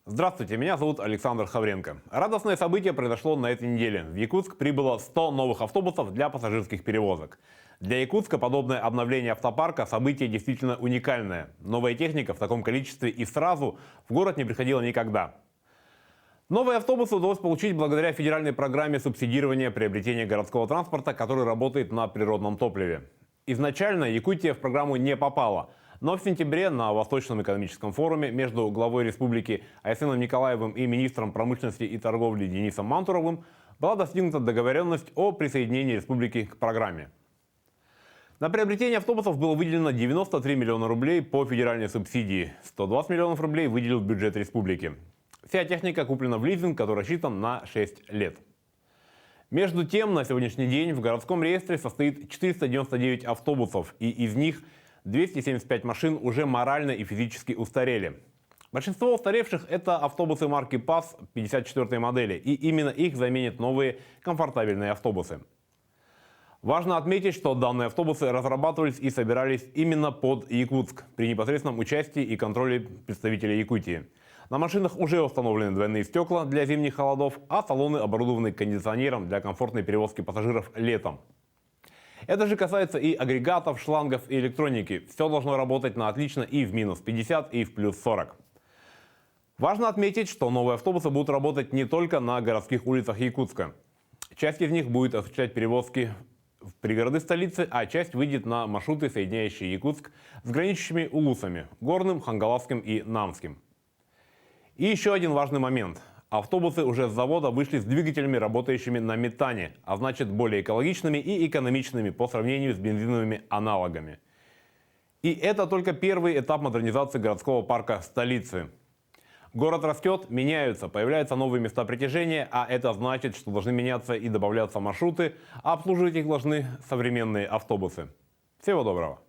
Здравствуйте, меня зовут Александр Хавренко. Радостное событие произошло на этой неделе. В Якутск прибыло 100 новых автобусов для пассажирских перевозок. Для Якутска подобное обновление автопарка – событие действительно уникальное. Новая техника в таком количестве и сразу в город не приходила никогда. Новые автобусы удалось получить благодаря федеральной программе субсидирования приобретения городского транспорта, который работает на природном топливе. Изначально Якутия в программу не попала. Но в сентябре на Восточном экономическом форуме между главой республики Айсеном Николаевым и министром промышленности и торговли Денисом Мантуровым была достигнута договоренность о присоединении республики к программе. На приобретение автобусов было выделено 93 миллиона рублей по федеральной субсидии. 120 миллионов рублей выделил бюджет республики. Вся техника куплена в лизинг, который рассчитан на 6 лет. Между тем, на сегодняшний день в городском реестре состоит 499 автобусов, и из них 275 машин уже морально и физически устарели. Большинство устаревших – это автобусы марки ПАЗ 54-й модели, и именно их заменят новые комфортабельные автобусы. Важно отметить, что данные автобусы разрабатывались и собирались именно под Якутск при непосредственном участии и контроле представителей Якутии. На машинах уже установлены двойные стекла для зимних холодов, а салоны оборудованы кондиционером для комфортной перевозки пассажиров летом. Это же касается и агрегатов, шлангов и электроники. Все должно работать на отлично и в минус 50, и в плюс 40. Важно отметить, что новые автобусы будут работать не только на городских улицах Якутска. Часть из них будет осуществлять перевозки в пригороды столицы, а часть выйдет на маршруты, соединяющие Якутск с граничащими улусами – Горным, Хангаласским и Намским. И еще один важный момент. Автобусы уже с завода вышли с двигателями, работающими на метане, а значит более экологичными и экономичными по сравнению с бензиновыми аналогами. И это только первый этап модернизации городского парка столицы. Город растет, меняются, появляются новые места притяжения, а это значит, что должны меняться и добавляться маршруты, а обслуживать их должны современные автобусы. Всего доброго!